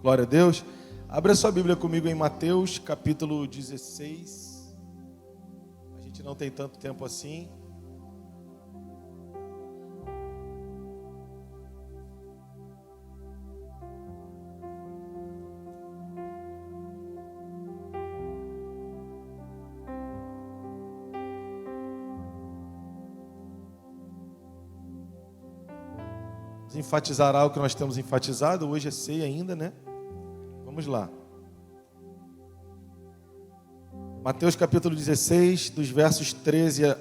Glória a Deus. Abra sua Bíblia comigo em Mateus, capítulo 16. A gente não tem tanto tempo assim. Vamos enfatizar algo que nós temos enfatizado. Hoje é ceia ainda, né? Vamos lá. Mateus capítulo 16, dos versos 13.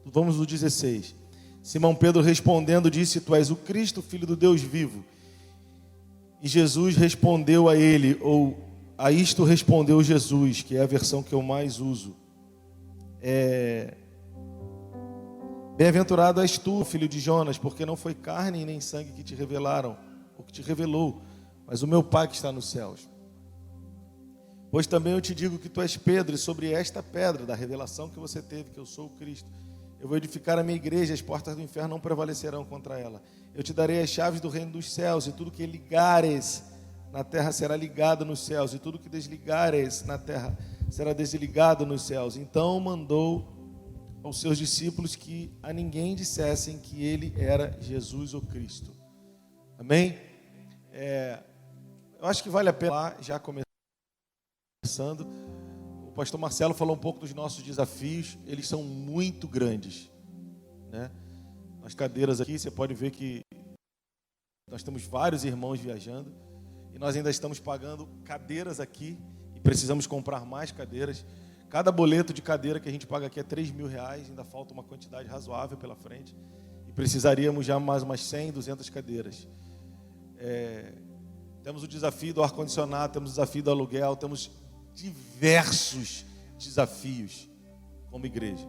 Vamos no 16. Simão Pedro respondendo disse: Tu és o Cristo, filho do Deus vivo. E Jesus respondeu a ele, ou a isto respondeu Jesus, que é a versão que eu mais uso. Bem-aventurado és tu, filho de Jonas, porque não foi carne e nem sangue que te revelaram, ou que te revelou, mas o meu Pai que está nos céus. Pois também eu te digo que tu és Pedro, e sobre esta pedra da revelação que você teve, que eu sou o Cristo, eu vou edificar a minha igreja, as portas do inferno não prevalecerão contra ela. Eu te darei as chaves do reino dos céus, e tudo que ligares na terra será ligado nos céus, e tudo que desligares na terra será desligado nos céus. Então mandou aos seus discípulos que a ninguém dissessem que ele era Jesus ou Cristo. Amém? Eu acho que vale a pena, já começando, o pastor Marcelo falou um pouco dos nossos desafios. Eles são muito grandes, né? Nas cadeiras aqui, você pode ver que nós temos vários irmãos viajando, e nós ainda estamos pagando cadeiras aqui, e precisamos comprar mais cadeiras. Cada boleto de cadeira que a gente paga aqui é R$3.000, ainda falta uma quantidade razoável pela frente, e precisaríamos já mais umas 100, 200 cadeiras. Temos o desafio do ar-condicionado, temos o desafio do aluguel, temos diversos desafios como igreja.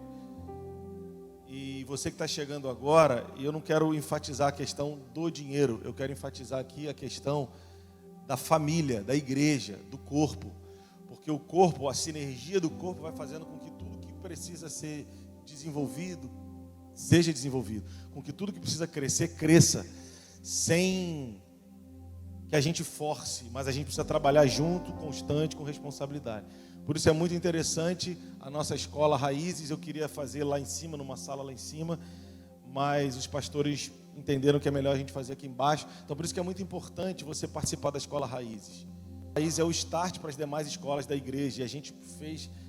E você que está chegando agora, e eu não quero enfatizar a questão do dinheiro, eu quero enfatizar aqui a questão da família, da igreja, do corpo. Porque o corpo, a sinergia do corpo vai fazendo com que tudo que precisa ser desenvolvido, seja desenvolvido. Com que tudo que precisa crescer, cresça. Sem que a gente force, mas a gente precisa trabalhar junto, constante, com responsabilidade. Por isso é muito interessante a nossa escola Raízes. Eu queria fazer lá em cima, numa sala lá em cima, mas os pastores entenderam que é melhor a gente fazer aqui embaixo. Então por isso que é muito importante você participar da escola Raízes. Raiz é o start para as demais escolas da igreja, e a gente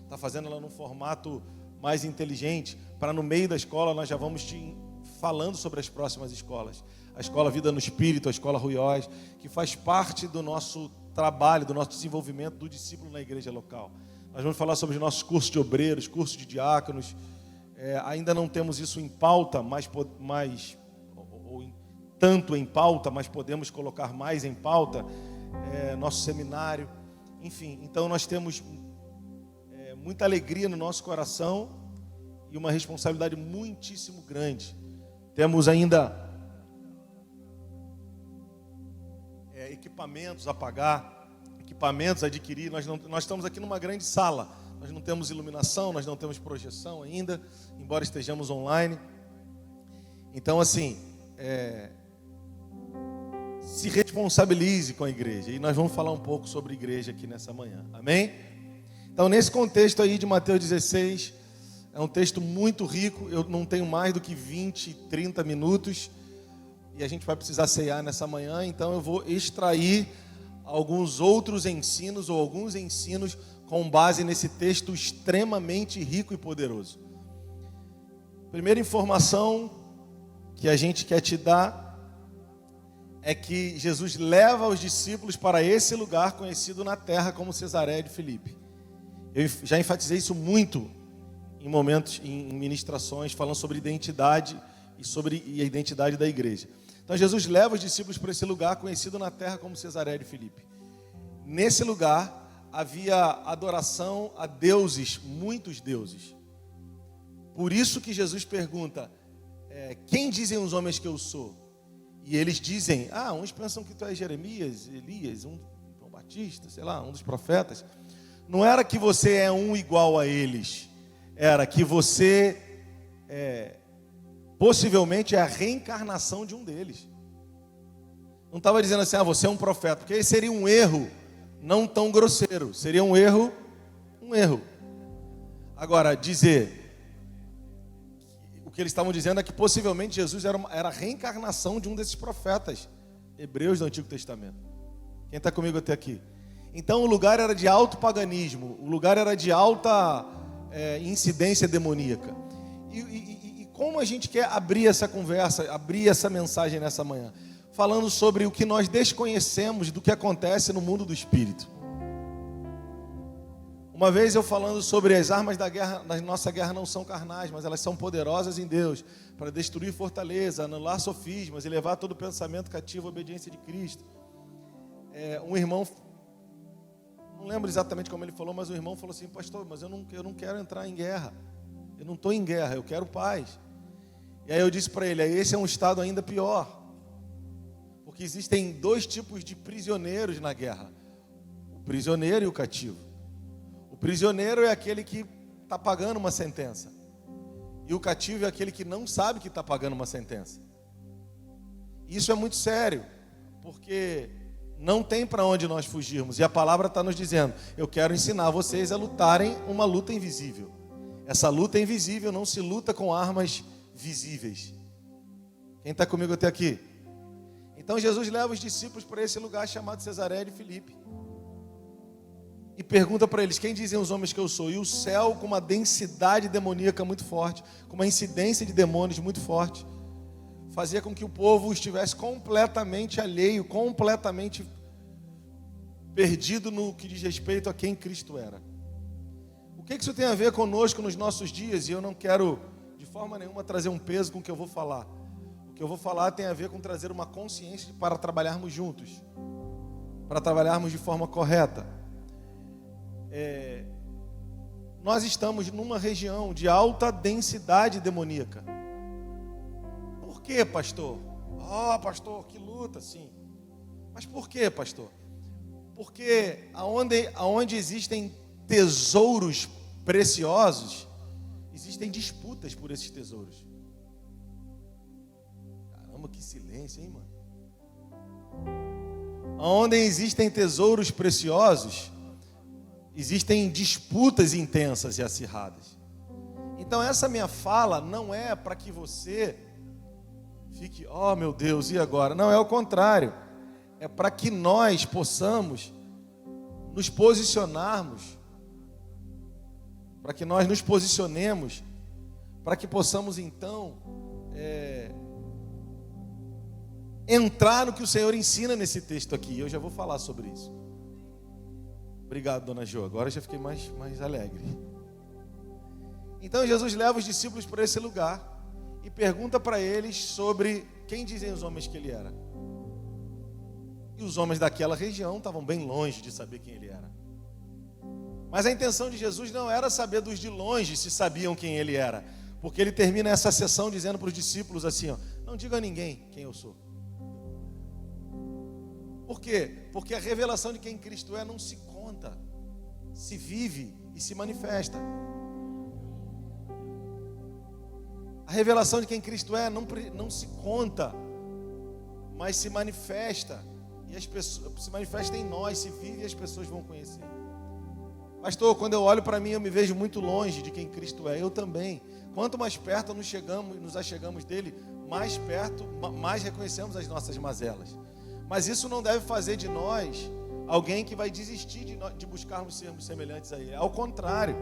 está fazendo ela num formato mais inteligente, para no meio da escola nós já vamos te falando sobre as próximas escolas. A escola Vida no Espírito, a escola Ruiós, que faz parte do nosso trabalho, do nosso desenvolvimento do discípulo na igreja local. Nós vamos falar sobre os nossos cursos de obreiros, cursos de diáconos. Ainda não temos isso em pauta, tanto em pauta, mas podemos colocar mais em pauta. Nosso seminário, enfim. Então nós temos muita alegria no nosso coração e uma responsabilidade muitíssimo grande. Temos ainda equipamentos a pagar, equipamentos a adquirir. Nós estamos aqui numa grande sala, nós não temos iluminação, nós não temos projeção ainda, embora estejamos online. Então assim, se responsabilize com a igreja. E nós vamos falar um pouco sobre igreja aqui nessa manhã. Amém? Então, nesse contexto aí de Mateus 16, é um texto muito rico. Eu não tenho mais do que 20, 30 minutos. E a gente vai precisar ceiar nessa manhã. Então, eu vou extrair alguns outros ensinos, ou alguns ensinos, com base nesse texto extremamente rico e poderoso. Primeira informação que a gente quer te dar é que Jesus leva os discípulos para esse lugar conhecido na terra como Cesareia de Filipe. Eu já enfatizei isso muito em momentos, em ministrações, falando sobre identidade e a identidade da igreja. Então Jesus leva os discípulos para esse lugar conhecido na terra como Cesareia de Filipe. Nesse lugar havia adoração a deuses, muitos deuses. Por isso que Jesus pergunta: quem dizem os homens que eu sou? E eles dizem, uns pensam que tu és Jeremias, Elias, João Batista, sei lá, um dos profetas. Não era que você é um igual a eles, era que você possivelmente é a reencarnação de um deles. Não estava dizendo assim, você é um profeta, porque aí seria um erro não tão grosseiro, seria um erro. Agora, dizer, o que eles estavam dizendo é que possivelmente Jesus era a reencarnação de um desses profetas hebreus do Antigo Testamento. Quem está comigo até aqui? Então o lugar era de alto paganismo, o lugar era de alta incidência demoníaca. E como a gente quer abrir essa conversa, abrir essa mensagem nessa manhã? Falando sobre o que nós desconhecemos do que acontece no mundo do espírito. Uma vez eu falando sobre as armas da guerra, na nossa guerra não são carnais, mas elas são poderosas em Deus, para destruir fortaleza, anular sofismas e levar todo pensamento cativo à obediência de Cristo. Um irmão, não lembro exatamente como ele falou, mas o irmão falou assim, pastor, mas eu não quero entrar em guerra, eu não estou em guerra, eu quero paz. E aí eu disse para ele, esse é um estado ainda pior, porque existem dois tipos de prisioneiros na guerra, o prisioneiro e o cativo. O prisioneiro é aquele que está pagando uma sentença, e o cativo é aquele que não sabe que está pagando uma sentença. Isso é muito sério, porque não tem para onde nós fugirmos, e a palavra está nos dizendo, eu quero ensinar vocês a lutarem uma luta invisível. Essa luta invisível não se luta com armas visíveis. Quem está comigo até aqui? Então Jesus leva os discípulos para esse lugar chamado Cesareia de Filipe e pergunta para eles, quem dizem os homens que eu sou? E o céu, com uma densidade demoníaca muito forte, com uma incidência de demônios muito forte, fazia com que o povo estivesse completamente alheio, completamente perdido no que diz respeito a quem Cristo era. O que isso tem a ver conosco nos nossos dias? E eu não quero de forma nenhuma trazer um peso com o que eu vou falar. O que eu vou falar tem a ver com trazer uma consciência para trabalharmos juntos, para trabalharmos de forma correta. Nós estamos numa região de alta densidade demoníaca. Por quê, pastor? Pastor, que luta, sim. Mas por quê, pastor? Porque aonde existem tesouros preciosos, existem disputas por esses tesouros. Caramba, que silêncio, hein, mano? Onde existem tesouros preciosos, existem disputas intensas e acirradas. Então essa minha fala não é para que você fique, meu Deus, e agora? Não, é o contrário. É para que nós possamos nos posicionarmos, para que nós nos posicionemos, para que possamos então entrar no que o Senhor ensina nesse texto aqui. Eu já vou falar sobre isso. Obrigado, dona Jo. Agora eu já fiquei mais alegre. Então Jesus leva os discípulos para esse lugar e pergunta para eles sobre quem dizem os homens que ele era. E os homens daquela região estavam bem longe de saber quem ele era. Mas a intenção de Jesus não era saber dos de longe se sabiam quem ele era, porque ele termina essa sessão dizendo para os discípulos assim, não diga a ninguém quem eu sou. Por quê? Porque a revelação de quem Cristo é não se conta, se vive e se manifesta. A revelação de quem Cristo é não se conta, mas se manifesta. E as pessoas, se manifesta em nós, se vive e as pessoas vão conhecer. Pastor, quando eu olho para mim, eu me vejo muito longe de quem Cristo é. Eu também. Quanto mais perto nos achegamos dele, mais perto, mais reconhecemos as nossas mazelas. Mas isso não deve fazer de nós alguém que vai desistir de buscarmos sermos semelhantes a ele. Ao contrário.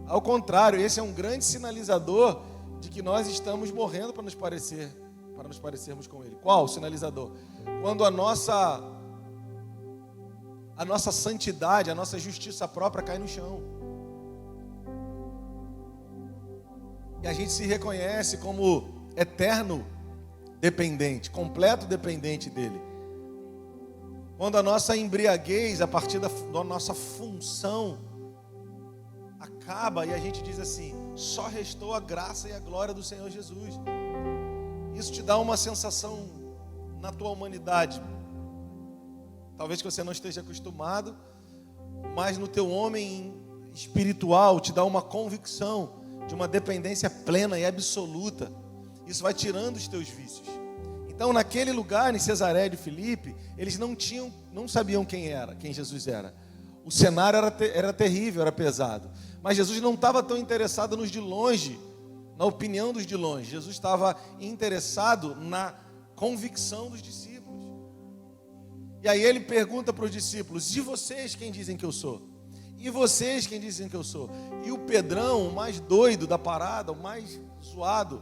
Ao contrário, esse é um grande sinalizador de que nós estamos morrendo para nos parecermos com ele. Qual o sinalizador? Quando a nossa santidade, a nossa justiça própria cai no chão. E a gente se reconhece como eterno dependente, completo dependente dele. Quando a nossa embriaguez, a partir da nossa função, acaba e a gente diz assim, só restou a graça e a glória do Senhor Jesus. Isso te dá uma sensação na tua humanidade. Talvez que você não esteja acostumado, mas no teu homem espiritual te dá uma convicção de uma dependência plena e absoluta. Isso vai tirando os teus vícios. Então, naquele lugar, em Cesareia de Filipe, eles não sabiam quem Jesus era. O cenário era terrível, era pesado. Mas Jesus não estava tão interessado nos de longe, na opinião dos de longe. Jesus estava interessado na convicção dos discípulos. E aí ele pergunta para os discípulos: e vocês quem dizem que eu sou? E vocês quem dizem que eu sou? E o Pedrão, o mais doido da parada, o mais zoado,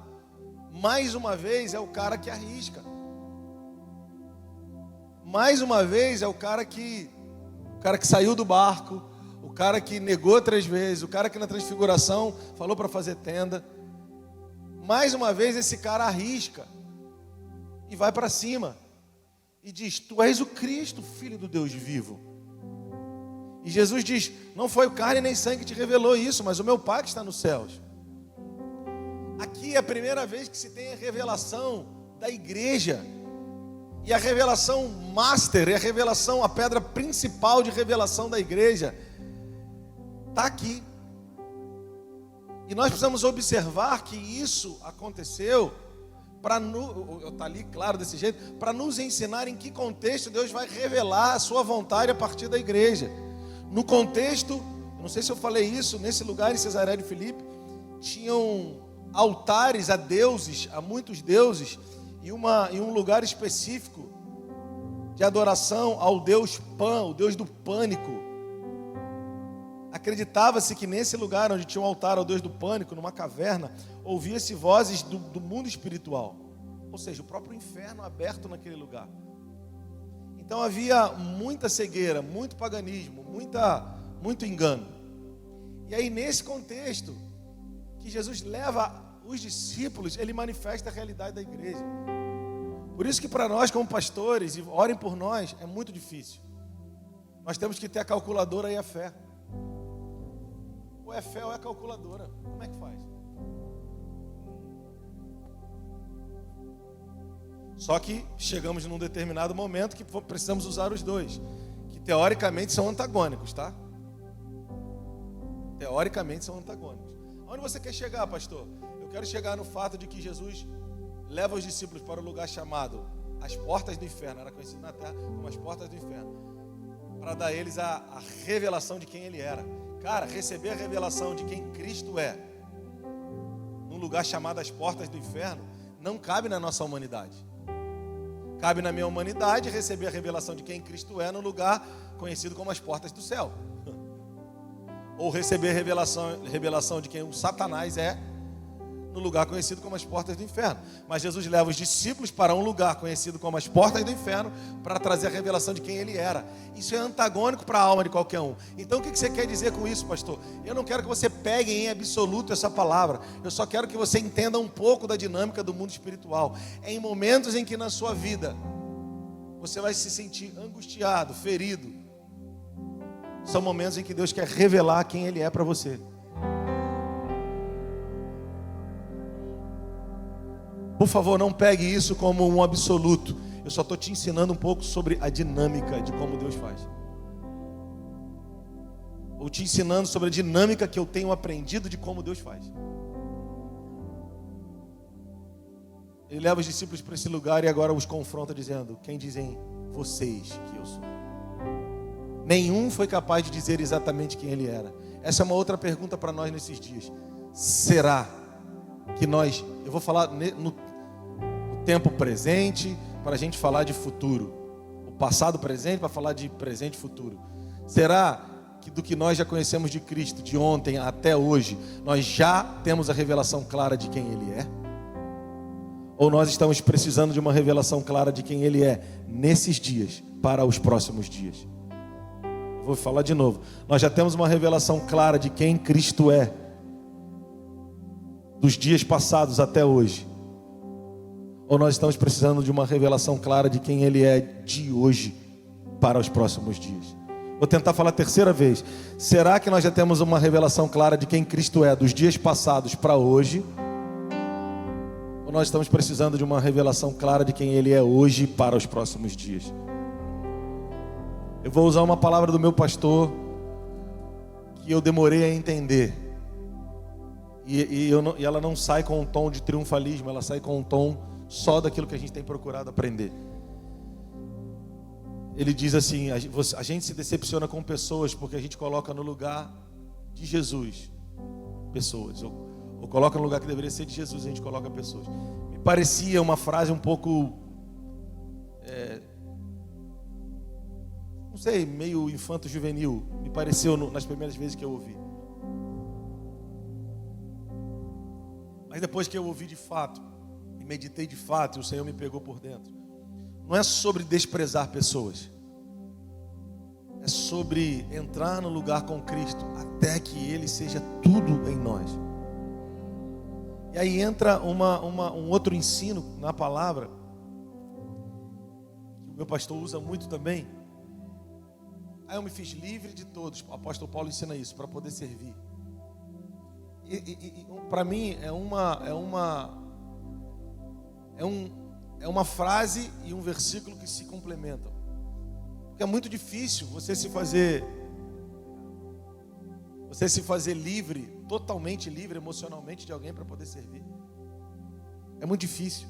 mais uma vez é o cara que arrisca. Mais uma vez é o cara que saiu do barco, o cara que negou 3 vezes, o cara que na transfiguração falou para fazer tenda. Mais uma vez esse cara arrisca e vai para cima e diz: tu és o Cristo, Filho do Deus vivo. E Jesus diz: não foi o carne nem sangue que te revelou isso, mas o meu Pai que está nos céus. Aqui é a primeira vez que se tem a revelação da igreja. E a revelação master, a revelação, a pedra principal de revelação da igreja está aqui. E nós precisamos observar que isso aconteceu está ali claro desse jeito, para nos ensinar em que contexto Deus vai revelar a sua vontade a partir da igreja. No contexto, não sei se eu falei isso, nesse lugar em Cesareia de Filipe, tinham altares a deuses, a muitos deuses, e um lugar específico de adoração ao Deus Pan, o Deus do pânico. Acreditava-se que nesse lugar onde tinha um altar ao Deus do pânico, numa caverna, ouvia-se vozes do mundo espiritual. Ou seja, o próprio inferno aberto naquele lugar. Então havia muita cegueira, muito paganismo, muito engano. E aí nesse contexto, que Jesus leva os discípulos, ele manifesta a realidade da igreja. Por isso que para nós como pastores, e orem por nós, é muito difícil. Nós temos que ter a calculadora e a fé. Ou é fé ou é calculadora. Como é que faz? Só que chegamos num determinado momento que precisamos usar os dois, que teoricamente são antagônicos, tá? Teoricamente são antagônicos. Aonde você quer chegar, pastor? Eu quero chegar no fato de que Jesus leva os discípulos para o lugar chamado as portas do inferno, era conhecido na terra como as portas do inferno, para dar a eles a revelação de quem ele era. Cara, receber a revelação de quem Cristo é, num lugar chamado as portas do inferno, não cabe na nossa humanidade. Cabe na minha humanidade receber a revelação de quem Cristo é, num lugar conhecido como as portas do céu. Ou receber a revelação de quem o Satanás é, no lugar conhecido como as portas do inferno. Mas Jesus leva os discípulos para um lugar conhecido como as portas do inferno, para trazer a revelação de quem ele era. Isso é antagônico para a alma de qualquer um. Então o que você quer dizer com isso, pastor? Eu não quero que você pegue em absoluto essa palavra. Eu só quero que você entenda um pouco da dinâmica do mundo espiritual. É em momentos em que na sua vida você vai se sentir angustiado, ferido. São momentos em que Deus quer revelar quem ele é para você. Por favor, não pegue isso como um absoluto. Eu só estou te ensinando um pouco sobre a dinâmica de como Deus faz. Ou te ensinando sobre a dinâmica que eu tenho aprendido de como Deus faz. Ele leva os discípulos para esse lugar e agora os confronta dizendo: quem dizem vocês que eu sou? Nenhum foi capaz de dizer exatamente quem ele era. Essa é uma outra pergunta para nós nesses dias. Será que nós... Eu vou falar no tempo presente para a gente falar de futuro. O passado presente para falar de presente e futuro. Será que do que nós já conhecemos de Cristo, de ontem até hoje, nós já temos a revelação clara de quem Ele é? Ou nós estamos precisando de uma revelação clara de quem Ele é nesses dias, para os próximos dias? Vou falar de novo. Nós já temos uma revelação clara de quem Cristo é, dos dias passados até hoje. Ou nós estamos precisando de uma revelação clara de quem Ele é de hoje para os próximos dias? Vou tentar falar a terceira vez. Será que nós já temos uma revelação clara de quem Cristo é dos dias passados para hoje? Ou nós estamos precisando de uma revelação clara de quem Ele é hoje para os próximos dias? Eu vou usar uma palavra do meu pastor que eu demorei a entender. E ela não sai com um tom de triunfalismo, ela sai com um tom só daquilo que a gente tem procurado aprender. Ele diz assim, a gente se decepciona com pessoas porque a gente coloca no lugar de Jesus pessoas, ou coloca no lugar que deveria ser de Jesus, a gente coloca pessoas. Me parecia uma frase um pouco, não sei, meio infanto-juvenil, me pareceu nas primeiras vezes que eu ouvi. Mas depois que eu ouvi de fato, e meditei de fato, e o Senhor me pegou por dentro, não é sobre desprezar pessoas, é sobre entrar no lugar com Cristo, até que Ele seja tudo em nós. E aí entra um outro ensino na palavra, que o meu pastor usa muito também. Aí eu me fiz livre de todos, o apóstolo Paulo ensina isso, para poder servir. E para mim é uma frase e um versículo que se complementam. Porque é muito difícil você se fazer livre, totalmente livre emocionalmente de alguém para poder servir. É muito difícil.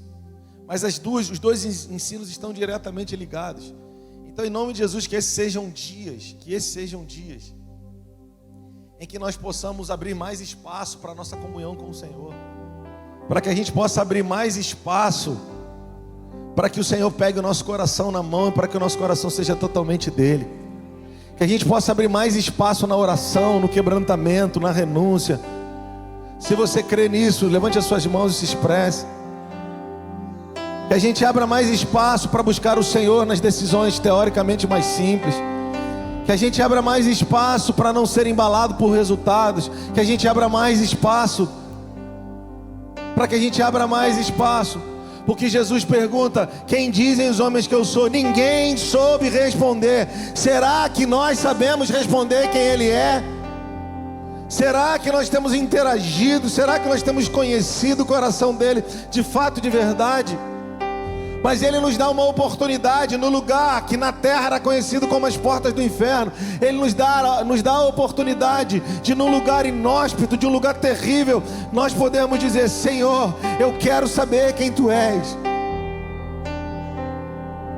Mas os dois ensinos estão diretamente ligados. Então, em nome de Jesus, que esses sejam dias em que nós possamos abrir mais espaço para a nossa comunhão com o Senhor. Para que a gente possa abrir mais espaço para que o Senhor pegue o nosso coração na mão e para que o nosso coração seja totalmente dele. Que a gente possa abrir mais espaço na oração, no quebrantamento, na renúncia. Se você crê nisso, levante as suas mãos e se expresse. Que a gente abra mais espaço para buscar o Senhor nas decisões teoricamente mais simples. Que a gente abra mais espaço para não ser embalado por resultados. Que a gente abra mais espaço. Para que a gente abra mais espaço. Porque Jesus pergunta: quem dizem os homens que eu sou? Ninguém soube responder. Será que nós sabemos responder quem Ele é? Será que nós temos interagido? Será que nós temos conhecido o coração dEle de fato, de verdade? Mas Ele nos dá uma oportunidade no lugar que na terra era conhecido como as portas do inferno. Ele nos dá a oportunidade de, num lugar inóspito, de um lugar terrível, nós podemos dizer: Senhor, eu quero saber quem Tu és.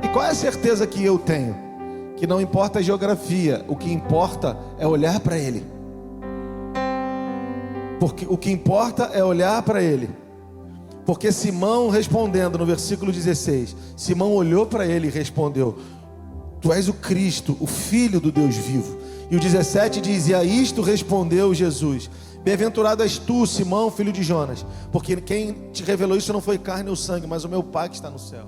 E qual é a certeza que eu tenho? Que não importa a geografia, o que importa é olhar para Ele. Porque o que importa é olhar para Ele. Porque Simão, respondendo no versículo 16, Simão olhou para ele e respondeu: Tu és o Cristo, o Filho do Deus vivo. E o 17 diz: E a isto respondeu Jesus: Bem-aventurado és tu, Simão, filho de Jonas, porque quem te revelou isso não foi carne ou sangue, mas o meu Pai que está no céu.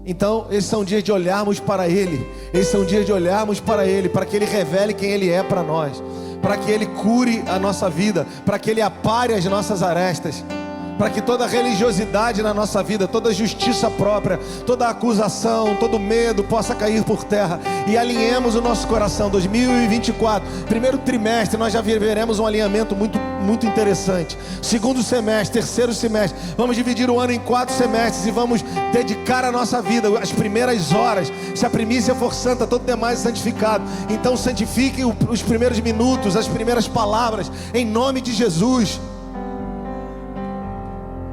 Então, esses são dias de olharmos para Ele. Esses são dias de olharmos para Ele, para que Ele revele quem Ele é para nós, para que Ele cure a nossa vida, para que Ele apare as nossas arestas, para que toda religiosidade na nossa vida, toda justiça própria, toda acusação, todo medo possa cair por terra e alinhemos o nosso coração. 2024, primeiro trimestre, nós já veremos um alinhamento muito interessante. Segundo semestre, terceiro semestre, vamos dividir o ano em 4 semestres e vamos dedicar a nossa vida, as primeiras horas. Se a primícia for santa, todo demais é santificado. Então santifique os primeiros minutos, as primeiras palavras, em nome de Jesus.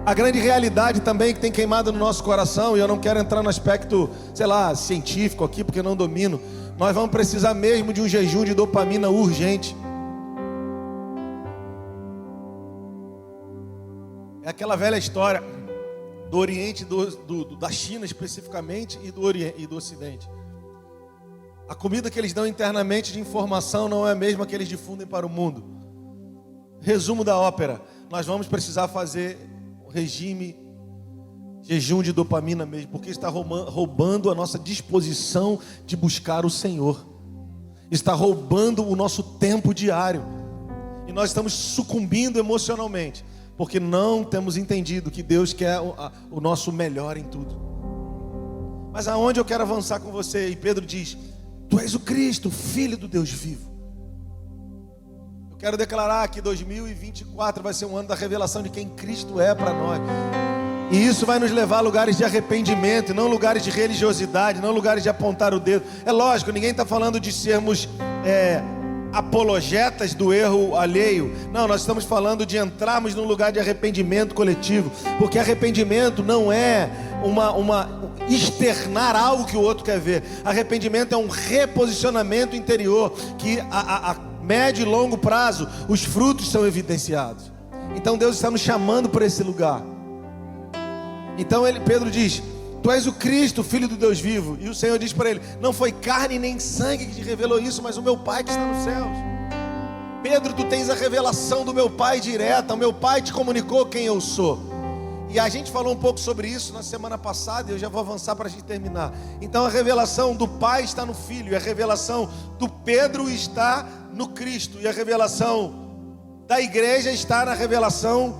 A grande realidade também que tem queimado no nosso coração, e eu não quero entrar no aspecto, científico aqui, porque eu não domino. Nós vamos precisar mesmo de um jejum de dopamina urgente. É aquela velha história do Oriente, da China especificamente, e do Ocidente. A comida que eles dão internamente de informação não é a mesma que eles difundem para o mundo. Resumo da ópera: nós vamos precisar fazer regime, jejum de dopamina mesmo, porque está roubando a nossa disposição de buscar o Senhor, está roubando o nosso tempo diário, e nós estamos sucumbindo emocionalmente, porque não temos entendido que Deus quer o nosso melhor em tudo. Mas aonde eu quero avançar com você? E Pedro diz: Tu és o Cristo, Filho do Deus vivo. Eu quero declarar que 2024 vai ser um ano da revelação de quem Cristo é para nós. E isso vai nos levar a lugares de arrependimento, não lugares de religiosidade, não lugares de apontar o dedo. É lógico, ninguém está falando de sermos apologetas do erro alheio. Não, nós estamos falando de entrarmos num lugar de arrependimento coletivo, porque arrependimento não é externar algo que o outro quer ver. Arrependimento é um reposicionamento interior, que a médio e longo prazo os frutos são evidenciados. Então Deus está nos chamando para esse lugar. Então Pedro diz: tu és o Cristo, Filho do Deus vivo. E o Senhor diz para ele: não foi carne nem sangue que te revelou isso, mas o meu Pai que está nos céus. Pedro, tu tens a revelação do meu Pai direta. O meu Pai te comunicou quem eu sou. E a gente falou um pouco sobre isso na semana passada, e eu já vou avançar para a gente terminar. Então a revelação do Pai está no Filho, e a revelação do Pedro está no Cristo, e a revelação da igreja está na revelação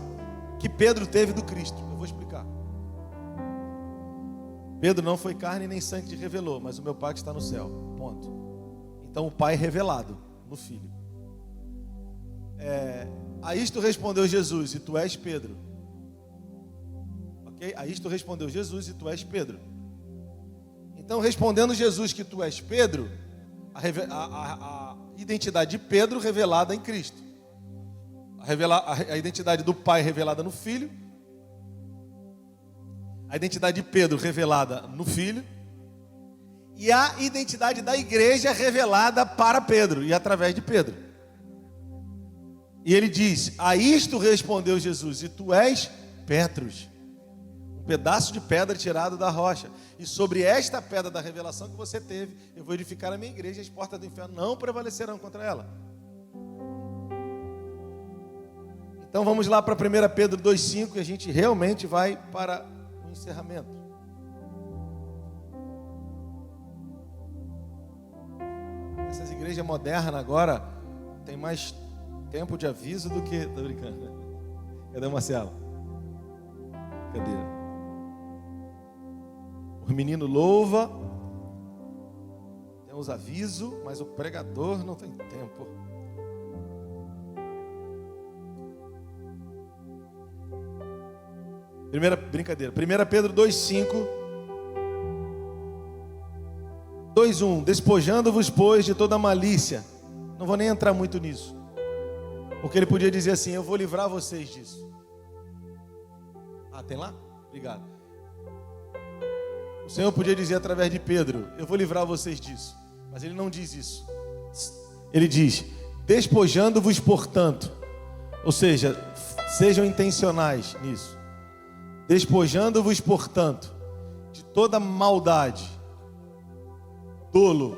que Pedro teve do Cristo. Eu vou explicar. Pedro, não foi carne nem sangue que te revelou, mas o meu Pai que está no céu. Ponto. Então o Pai é revelado no Filho. A isto respondeu Jesus: e tu és Pedro. Ok? A isto respondeu Jesus: e tu és Pedro. Então, respondendo Jesus que tu és Pedro, a identidade de Pedro revelada em Cristo, a identidade do Pai revelada no Filho, a identidade de Pedro revelada no Filho, e a identidade da igreja revelada para Pedro e através de Pedro. E ele diz: a isto respondeu Jesus: e tu és Petros, um pedaço de pedra tirado da rocha, e sobre esta pedra da revelação que você teve, eu vou edificar a minha igreja, e as portas do inferno não prevalecerão contra ela. Então vamos lá para 1 Pedro 2,5, e a gente realmente vai para o encerramento. Essas igrejas modernas agora tem mais tempo de aviso do que... Tô brincando. Cadê o Marcelo? Cadê? O menino louva, tem os avisos, mas o pregador não tem tempo. Brincadeira. 1 Pedro 2,5. 2,1. Despojando-vos, pois, de toda malícia. Não vou nem entrar muito nisso, porque ele podia dizer assim: eu vou livrar vocês disso. Ah, tem lá? Obrigado. O Senhor podia dizer através de Pedro: eu vou livrar vocês disso. Mas ele não diz isso. Ele diz: despojando-vos, portanto. Ou seja, sejam intencionais nisso. Despojando-vos, portanto, de toda maldade, dolo,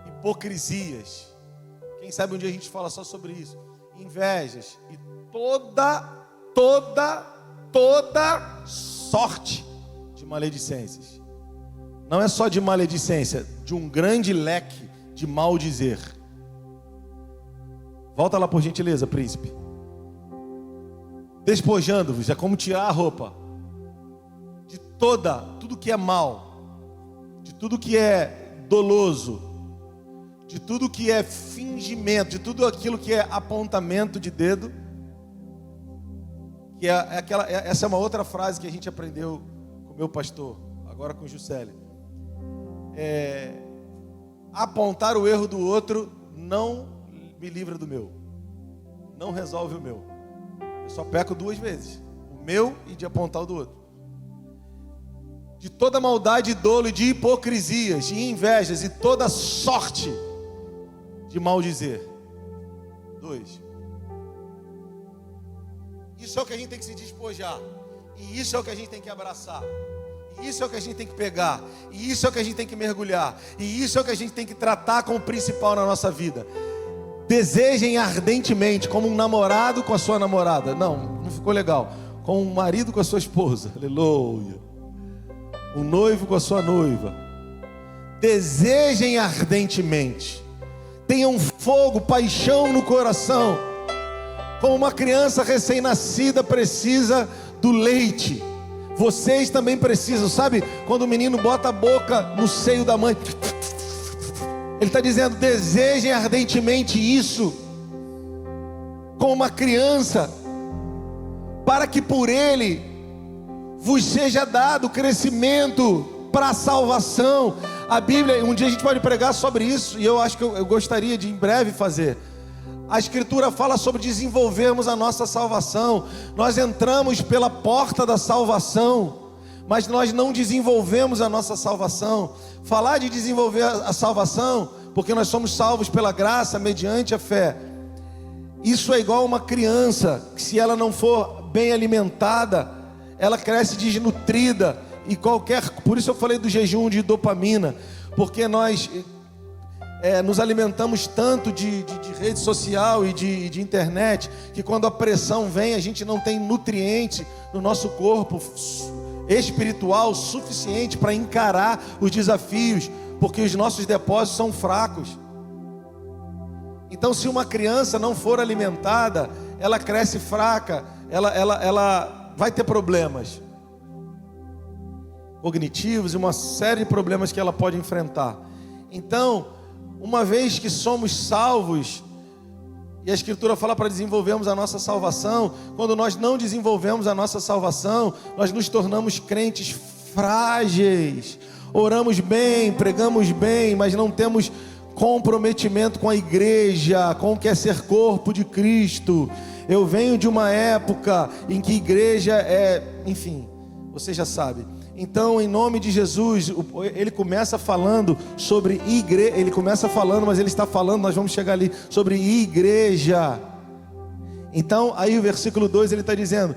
hipocrisias. Quem sabe um dia a gente fala só sobre isso. Invejas e toda sorte de maledicências. Não é só de maledicência, de um grande leque de mal dizer. Volta lá por gentileza, príncipe. Despojando-vos, é como tirar a roupa de tudo que é mal, de tudo que é doloso, de tudo que é fingimento, de tudo aquilo que é apontamento de dedo, que essa é uma outra frase que a gente aprendeu com o meu pastor, agora com o Juscelio. Apontar o erro do outro não me livra do meu, não resolve o meu. Eu só peco 2 vezes, o meu e de apontar o do outro. De toda maldade, dolo e de hipocrisias, de invejas e toda sorte de maldizer. 2. Isso é o que a gente tem que se despojar. E isso é o que a gente tem que abraçar. E isso é o que a gente tem que pegar. E isso é o que a gente tem que mergulhar. E isso é o que a gente tem que tratar como principal na nossa vida. Desejem ardentemente, como um namorado com a sua namorada. Não ficou legal. Como um marido com a sua esposa. Aleluia. Um noivo com a sua noiva. Desejem ardentemente. Tenham fogo, paixão no coração. Como uma criança recém-nascida precisa do leite, vocês também precisam. Sabe quando o menino bota a boca no seio da mãe? Ele está dizendo: desejem ardentemente isso, como uma criança, para que por ele vos seja dado crescimento para a salvação, A Bíblia, um dia a gente pode pregar sobre isso, e eu acho que eu gostaria de em breve fazer. A Escritura fala sobre desenvolvermos a nossa salvação. Nós entramos pela porta da salvação, mas nós não desenvolvemos a nossa salvação. Falar de desenvolver a salvação, porque nós somos salvos pela graça, mediante a fé. Isso é igual uma criança, que se ela não for bem alimentada, ela cresce desnutrida. E por isso eu falei do jejum de dopamina, porque nós nos alimentamos tanto de rede social e de internet, que quando a pressão vem, a gente não tem nutriente no nosso corpo espiritual suficiente para encarar os desafios, porque os nossos depósitos são fracos. Então, se uma criança não for alimentada, ela cresce fraca, ela vai ter problemas cognitivos e uma série de problemas que ela pode enfrentar. Então, uma vez que somos salvos, e a Escritura fala para desenvolvermos a nossa salvação, quando nós não desenvolvemos a nossa salvação, nós nos tornamos crentes frágeis. Oramos bem, pregamos bem, mas não temos comprometimento com a igreja, com o que é ser corpo de Cristo. Eu venho de uma época em que igreja enfim, você já sabe. Então, em nome de Jesus, ele começa falando sobre igreja. Ele começa falando, mas ele está falando, nós vamos chegar ali, sobre igreja. Então, aí o versículo 2, ele está dizendo,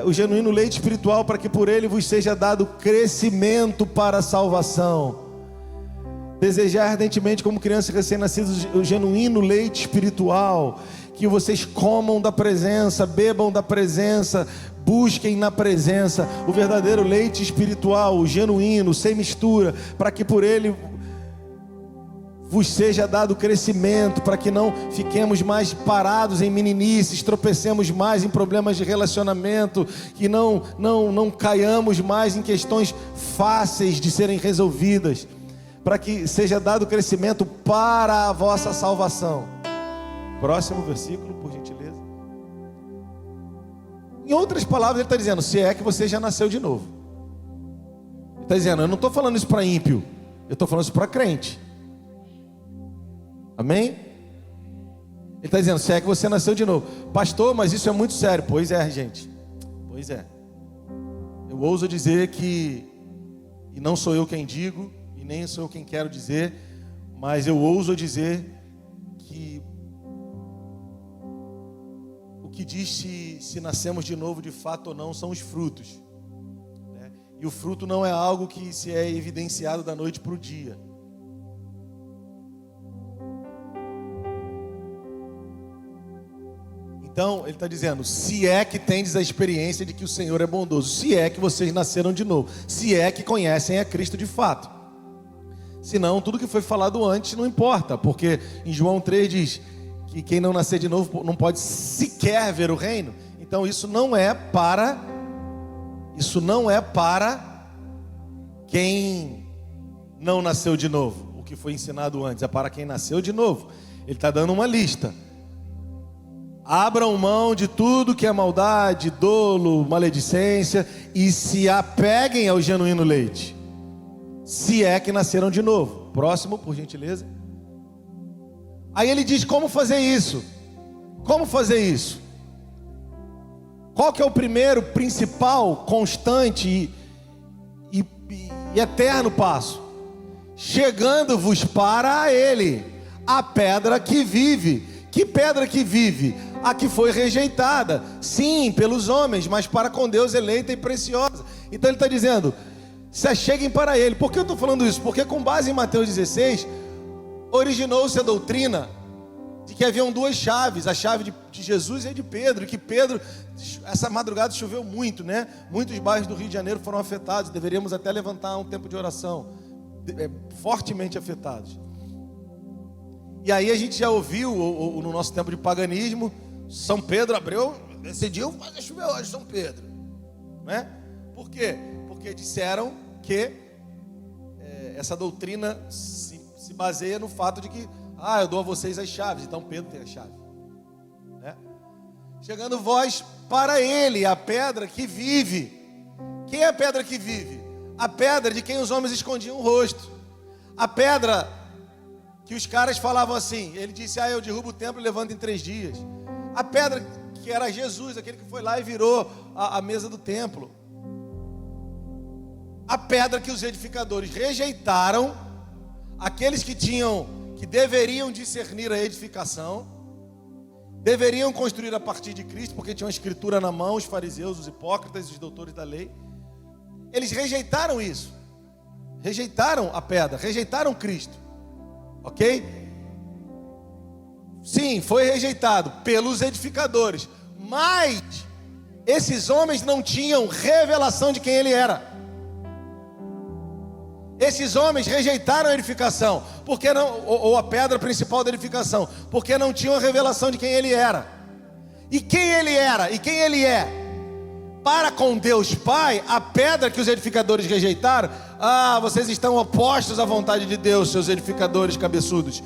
o genuíno leite espiritual, para que por ele vos seja dado crescimento para a salvação. Desejar ardentemente, como crianças recém-nascidas, o genuíno leite espiritual, que vocês comam da presença, bebam da presença, busquem na presença o verdadeiro leite espiritual, o genuíno, sem mistura, para que por ele vos seja dado crescimento, para que não fiquemos mais parados em meninices, tropecemos mais em problemas de relacionamento, que não caiamos mais em questões fáceis de serem resolvidas, para que seja dado crescimento para a vossa salvação. Próximo versículo, por gentileza. Em outras palavras, ele está dizendo, se é que você já nasceu de novo. Ele está dizendo, eu não estou falando isso para ímpio, eu estou falando isso para crente. Amém? Ele está dizendo, se é que você nasceu de novo. Pastor, mas isso é muito sério. Pois é, gente. Pois é. Eu ouso dizer que, e não sou eu quem digo, e nem sou eu quem quero dizer, mas eu ouso dizer que o que diz se nascemos de novo de fato ou não são os frutos, né? E o fruto não é algo que se é evidenciado da noite para o dia. Então, ele está dizendo, se é que tendes a experiência de que o Senhor é bondoso, se é que vocês nasceram de novo, se é que conhecem a Cristo de fato. Senão, tudo que foi falado antes não importa, porque em João 3 diz que quem não nascer de novo não pode sequer ver o reino. Então, isso não é para quem não nasceu de novo, o que foi ensinado antes, é para quem nasceu de novo. Ele está dando uma lista. Abram mão de tudo que é maldade, dolo, maledicência, e se apeguem ao genuíno leite, se é que nasceram de novo. Próximo, por gentileza. Aí ele diz como fazer isso. Como fazer isso? Qual que é o primeiro, principal, constante e eterno passo? Chegando-vos para ele, a pedra que vive. Que pedra que vive? A que foi rejeitada, sim, pelos homens, mas para com Deus eleita e preciosa. Então ele está dizendo, se acheguem para ele. Por que eu estou falando isso? Porque com base em Mateus 16, originou-se a doutrina de que haviam duas chaves, a chave de Jesus e a de Pedro, e que Pedro, essa madrugada choveu muito, né? Muitos bairros do Rio de Janeiro foram afetados, deveríamos até levantar um tempo de oração, fortemente afetados. E aí a gente já ouviu, no nosso tempo de paganismo, São Pedro abriu, decidiu fazer chover hoje, São Pedro, né? Por quê? Porque disseram que essa doutrina se baseia no fato de que eu dou a vocês as chaves, então Pedro tem a chave, né? Chegando vós para ele, a pedra que vive. Quem é a pedra que vive? A pedra de quem os homens escondiam o rosto. A pedra que os caras falavam assim, ele disse, eu derrubo o templo e levanto em 3 dias. A pedra que era Jesus, aquele que foi lá e virou a mesa do templo. A pedra que os edificadores rejeitaram, aqueles que deveriam discernir a edificação, deveriam construir a partir de Cristo, porque tinham a escritura na mão, os fariseus, os hipócritas, os doutores da lei. Eles rejeitaram isso. Rejeitaram a pedra, rejeitaram Cristo. Ok? Sim, foi rejeitado pelos edificadores. Mas esses homens não tinham revelação de quem ele era. Esses homens rejeitaram a edificação, porque não, ou a pedra principal da edificação, porque não tinham a revelação de quem ele era. E quem ele era, e quem ele é. Para com Deus Pai, a pedra que os edificadores rejeitaram, vocês estão opostos à vontade de Deus, seus edificadores cabeçudos.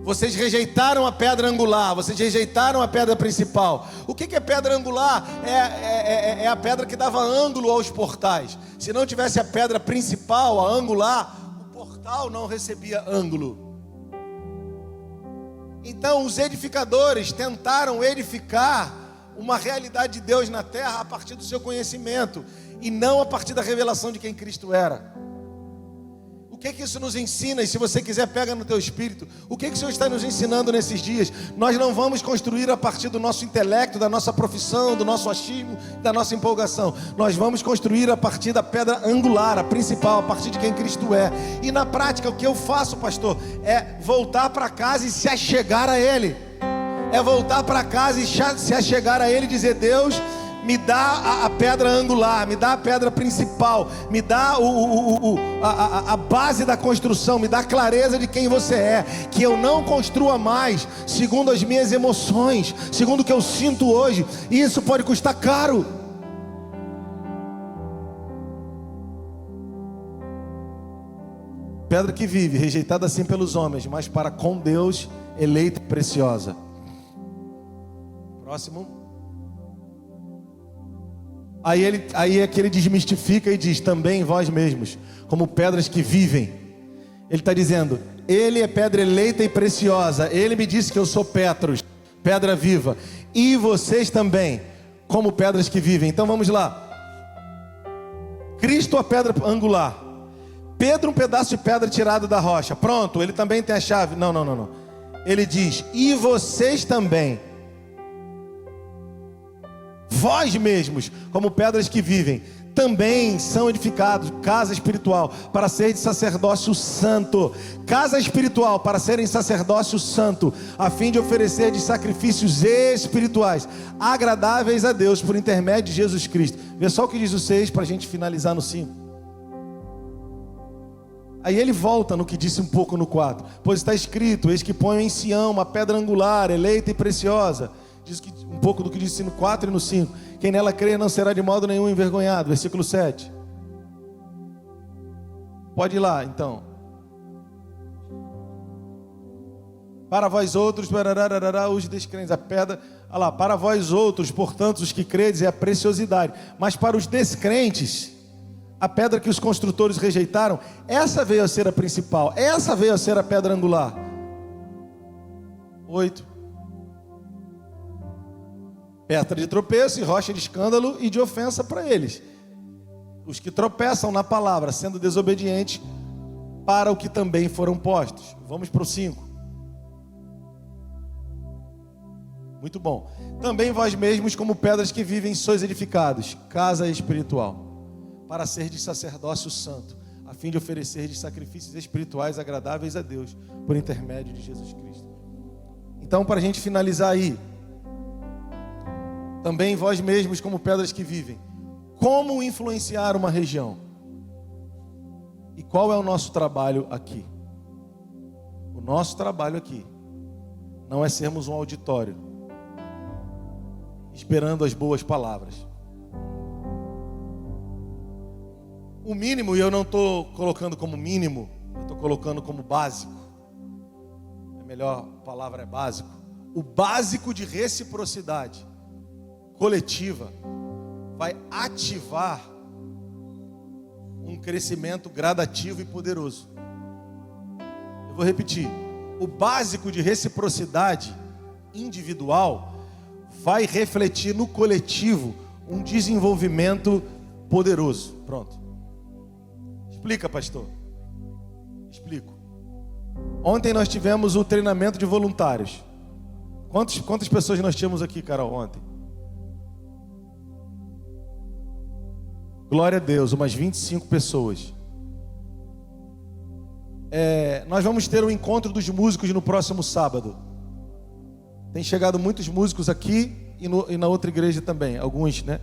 Vocês rejeitaram a pedra angular, vocês rejeitaram a pedra principal. O que é pedra angular? É a pedra que dava ângulo aos portais. Se não tivesse a pedra principal, a angular, o portal não recebia ângulo. Então os edificadores tentaram edificar uma realidade de Deus na terra a partir do seu conhecimento e não a partir da revelação de quem Cristo era. O que isso nos ensina? E se você quiser, pega no teu espírito. O que o Senhor está nos ensinando nesses dias? Nós não vamos construir a partir do nosso intelecto, da nossa profissão, do nosso achismo, da nossa empolgação. Nós vamos construir a partir da pedra angular, a principal, a partir de quem Cristo é. E na prática, o que eu faço, pastor, é voltar para casa e se achegar a Ele. É voltar para casa e se achegar a Ele e dizer: Deus, me dá a pedra angular, me dá a pedra principal, me dá a base da construção, me dá a clareza de quem você é, que eu não construa mais segundo as minhas emoções, segundo o que eu sinto hoje. E isso pode custar caro. Pedra que vive, rejeitada assim pelos homens, mas para com Deus, eleita e preciosa. Próximo. Aí é que ele desmistifica e diz: também vós mesmos, como pedras que vivem. Ele está dizendo: ele é pedra eleita e preciosa. Ele me disse que eu sou Petros, pedra viva. E vocês também, como pedras que vivem. Então vamos lá. Cristo, a pedra angular. Pedro, um pedaço de pedra tirado da rocha. Pronto, ele também tem a chave. Não. Ele diz: e vocês também, vós mesmos, como pedras que vivem, também são edificados, casa espiritual, para serem sacerdócio santo. Casa espiritual, para serem sacerdócio santo, a fim de oferecer de sacrifícios espirituais, agradáveis a Deus, por intermédio de Jesus Cristo. Vê só o que diz o 6, para a gente finalizar no 5. Aí ele volta no que disse um pouco no 4. Pois está escrito: eis que ponho em Sião uma pedra angular, eleita e preciosa. Diz que, um pouco do que disse no 4 e no 5. Quem nela crê não será de modo nenhum envergonhado. Versículo 7. Pode ir lá, então. Para vós outros, os descrentes, a pedra. Olha lá, para vós outros, portanto, os que credes, é a preciosidade. Mas para os descrentes, a pedra que os construtores rejeitaram, essa veio a ser a principal. Essa veio a ser a pedra angular. 8. Pedra de tropeço e rocha de escândalo e de ofensa para eles. Os que tropeçam na palavra, sendo desobedientes para o que também foram postos. Vamos para o 5. Muito bom. Também vós mesmos, como pedras que vivem, sois edificados, casa espiritual, para ser de sacerdócio santo, a fim de oferecer de sacrifícios espirituais agradáveis a Deus, por intermédio de Jesus Cristo. Então, para a gente finalizar aí, também vós mesmos, como pedras que vivem. Como influenciar uma região? E qual é o nosso trabalho aqui? O nosso trabalho aqui não é sermos um auditório esperando as boas palavras. O mínimo, e eu não estou colocando como mínimo, eu estou colocando como básico. A melhor palavra é básico. O básico de reciprocidade coletiva vai ativar um crescimento gradativo e poderoso. Vou repetir. O básico de reciprocidade individual vai refletir no coletivo um desenvolvimento poderoso. Pronto. Explica, pastor. Explico. Ontem nós tivemos o treinamento de voluntários. Quantas pessoas nós tínhamos aqui, Carol, ontem? Glória a Deus, umas 25 pessoas. Nós vamos ter um encontro dos músicos no próximo sábado. Tem chegado muitos músicos aqui e na outra igreja também. Alguns, né?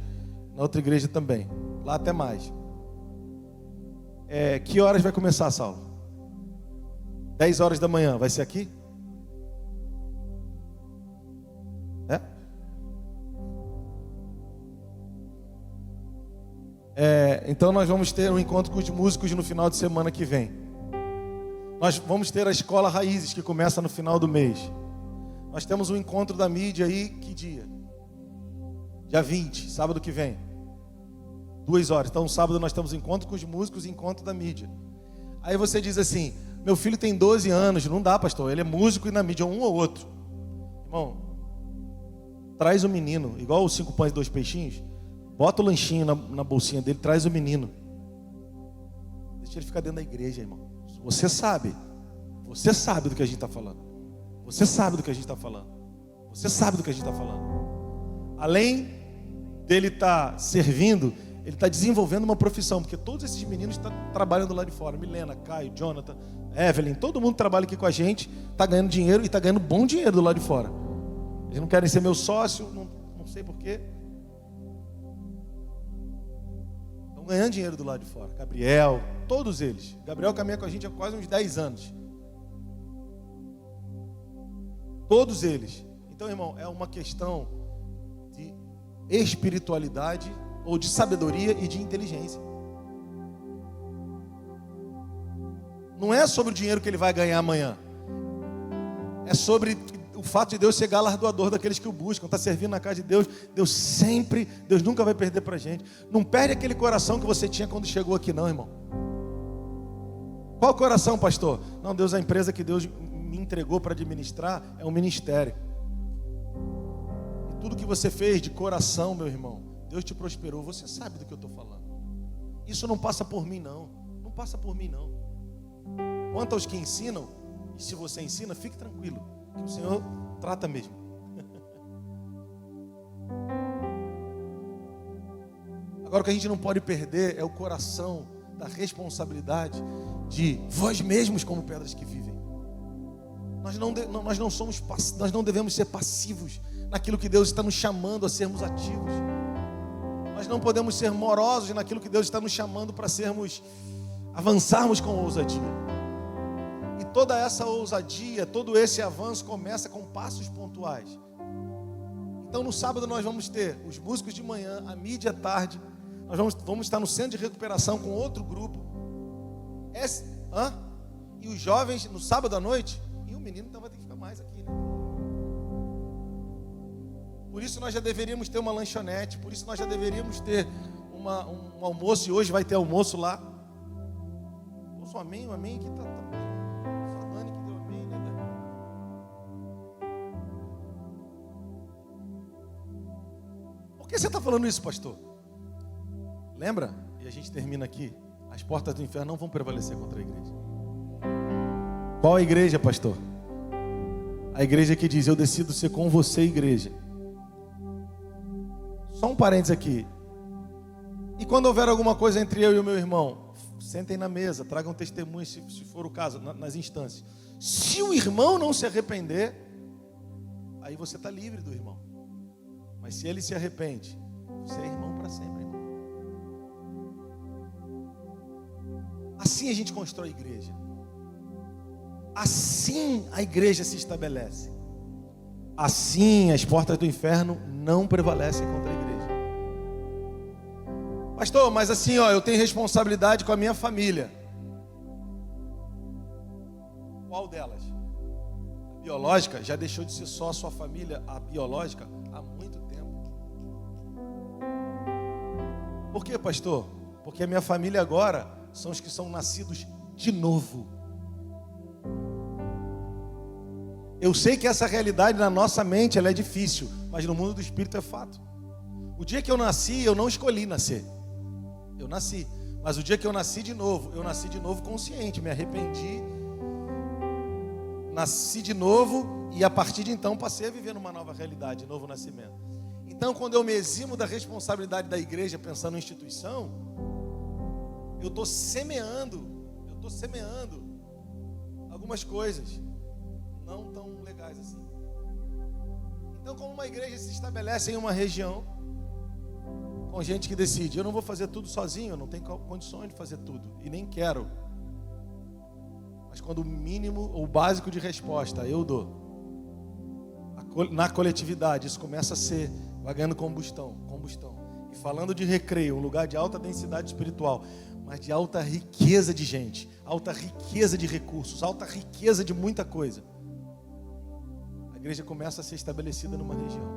Na outra igreja também. Lá até mais. Que horas vai começar, Saulo? 10 horas da manhã. Vai ser aqui? Então nós vamos ter um encontro com os músicos no final de semana que vem. Nós vamos ter a Escola Raízes, que começa no final do mês. Nós temos um encontro da mídia aí, que dia? Dia 20, sábado que vem. 2 horas. Então sábado nós temos encontro com os músicos e encontro da mídia. Aí você diz assim, meu filho tem 12 anos, não dá, pastor, ele é músico e na mídia, um ou outro. Irmão, traz o menino, igual os 5 pães e 2 peixinhos. Bota o lanchinho na bolsinha dele, traz o menino. Deixa ele ficar dentro da igreja, irmão. Você sabe do que a gente está falando. Você sabe do que a gente está falando. Você sabe do que a gente está falando. Além dele estar servindo, ele está desenvolvendo uma profissão, porque todos esses meninos estão trabalhando lá de fora. Milena, Caio, Jonathan, Evelyn, todo mundo trabalha aqui com a gente, está ganhando dinheiro e está ganhando bom dinheiro do lado de fora. Eles não querem ser meu sócio, não sei porquê. Ganhando dinheiro do lado de fora. Gabriel, todos eles. Gabriel caminha com a gente há quase uns 10 anos. Todos eles. Então, irmão, é uma questão de espiritualidade ou de sabedoria e de inteligência. Não é sobre o dinheiro que ele vai ganhar amanhã. É sobre o fato de Deus ser galardoador daqueles que o buscam. Está servindo na casa de Deus. Deus nunca vai perder para a gente. Não perde aquele coração que você tinha quando chegou aqui não, irmão. Qual coração, pastor? Não, Deus, a empresa que Deus me entregou para administrar é um ministério. E tudo que você fez de coração, meu irmão, Deus te prosperou. Você sabe do que eu estou falando. Isso não passa por mim, não. Não passa por mim, não. Quanto aos que ensinam, e se você ensina, fique tranquilo, que o Senhor trata mesmo. Agora o que a gente não pode perder é o coração da responsabilidade de vós mesmos como pedras que vivem. Nós não devemos ser passivos naquilo que Deus está nos chamando a sermos ativos. Nós não podemos ser morosos naquilo que Deus está nos chamando para avançarmos com ousadia. E toda essa ousadia, todo esse avanço começa com passos pontuais. Então no sábado nós vamos ter os músicos de manhã, a mídia à tarde. Nós vamos estar no centro de recuperação com outro grupo. E os jovens no sábado à noite. E o menino então vai ter que ficar mais aqui, né? Por isso nós já deveríamos ter uma lanchonete. Por isso nós já deveríamos ter um almoço. E hoje vai ter almoço lá. Ouça um amém aqui tá. Por que você está falando isso, pastor? Lembra? E a gente termina aqui. As portas do inferno não vão prevalecer contra a igreja. Qual a igreja, pastor? A igreja que diz, eu decido ser com você, igreja. Só um parênteses aqui. E quando houver alguma coisa entre eu e o meu irmão, sentem na mesa, tragam testemunhos, se for o caso, nas instâncias. Se o irmão não se arrepender, aí você está livre do irmão. Mas se ele se arrepende, você é irmão para sempre, irmão. Assim a gente constrói a igreja. Assim a igreja se estabelece. Assim as portas do inferno não prevalecem contra a igreja. Pastor, mas assim, eu tenho responsabilidade com a minha família. Qual delas? A biológica já deixou de ser só a sua família, a biológica, há muito tempo. Por quê, pastor? Porque a minha família agora são os que são nascidos de novo. Eu sei que essa realidade na nossa mente ela é difícil, mas no mundo do espírito é fato. O dia que eu nasci, eu não escolhi nascer. Eu nasci. Mas o dia que eu nasci de novo consciente, me arrependi, nasci de novo e a partir de então passei a viver numa nova realidade, novo nascimento. Então, quando eu me eximo da responsabilidade da igreja pensando em instituição, eu estou semeando algumas coisas não tão legais assim. Então, como uma igreja se estabelece em uma região, com gente que decide, eu não vou fazer tudo sozinho, eu não tenho condições de fazer tudo, e nem quero. Mas quando o mínimo ou básico de resposta eu dou, na coletividade, isso começa a ser, vai ganhando combustão. E falando de Recreio, um lugar de alta densidade espiritual, mas de alta riqueza de gente, alta riqueza de recursos, alta riqueza de muita coisa. A igreja começa a ser estabelecida numa região.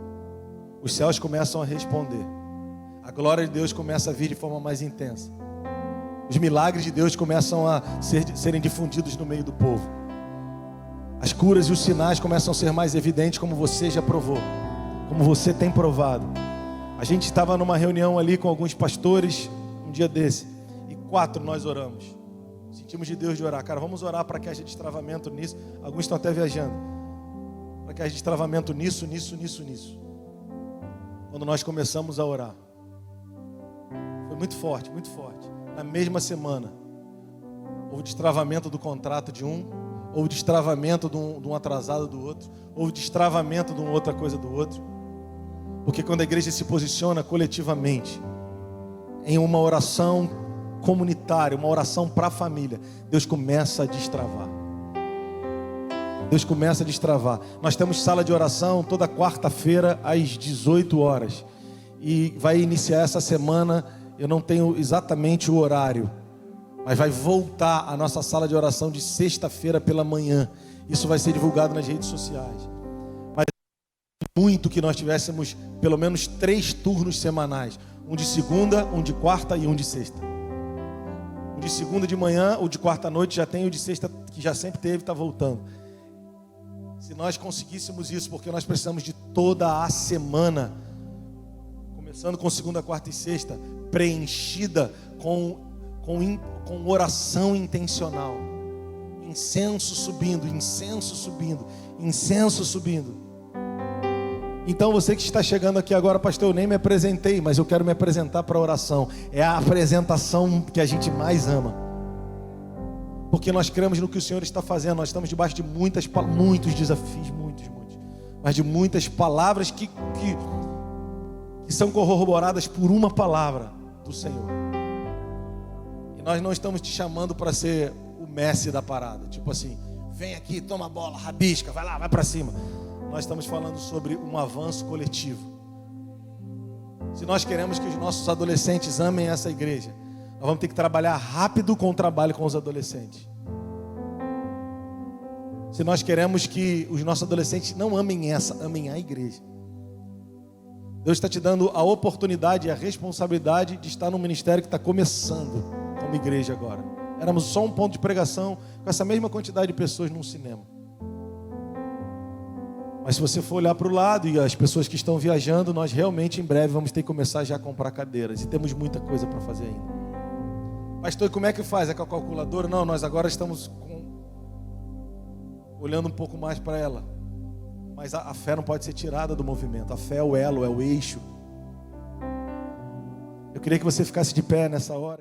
Os céus começam a responder. A glória de Deus começa a vir de forma mais intensa. Os milagres de Deus começam a serem difundidos no meio do povo. As curas e os sinais começam a ser mais evidentes, como você já provou, como você tem provado. A gente estava numa reunião ali com alguns pastores um dia desse, e 4 nós oramos. Sentimos de Deus de orar. Cara, vamos orar para que haja destravamento nisso. Alguns estão até viajando. Para que haja destravamento nisso. Quando nós começamos a orar, foi muito forte. Na mesma semana, houve destravamento do contrato de um, houve destravamento de um atrasado do outro, houve destravamento de uma outra coisa do outro. Porque quando a igreja se posiciona coletivamente em uma oração comunitária, uma oração para a família, Deus começa a destravar. Nós temos sala de oração toda quarta-feira às 18 horas. E vai iniciar essa semana, eu não tenho exatamente o horário, mas vai voltar a nossa sala de oração de sexta-feira pela manhã. Isso vai ser divulgado nas redes sociais. Mas muito que nós tivéssemos pelo menos 3 turnos semanais. Um de segunda, um de quarta e um de sexta. Um de segunda de manhã, o de quarta à noite já tem, o de sexta que já sempre teve, está voltando. Se nós conseguíssemos isso, porque nós precisamos de toda a semana, começando com segunda, quarta e sexta, preenchida com oração intencional. Incenso subindo. Então você que está chegando aqui agora, pastor, eu nem me apresentei, mas eu quero me apresentar para a oração. É a apresentação que a gente mais ama. Porque nós cremos no que o Senhor está fazendo. Nós estamos debaixo de muitos desafios, mas de muitas palavras que são corroboradas por uma palavra do Senhor. E nós não estamos te chamando para ser o Messi da parada, tipo assim, vem aqui, toma a bola, rabisca, vai lá, vai para cima. Nós estamos falando sobre um avanço coletivo. Se nós queremos que os nossos adolescentes amem essa igreja, nós vamos ter que trabalhar rápido com o trabalho com os adolescentes. Se nós queremos que os nossos adolescentes não amem amem a igreja. Deus está te dando a oportunidade e a responsabilidade de estar num ministério que está começando como igreja agora. Éramos só um ponto de pregação com essa mesma quantidade de pessoas num cinema. Mas se você for olhar para o lado e as pessoas que estão viajando, nós realmente em breve vamos ter que começar já a comprar cadeiras. E temos muita coisa para fazer ainda. Pastor, como é que faz? É com a calculadora? Não, nós agora estamos olhando um pouco mais para ela. Mas a fé não pode ser tirada do movimento. A fé é o elo, é o eixo. Eu queria que você ficasse de pé nessa hora.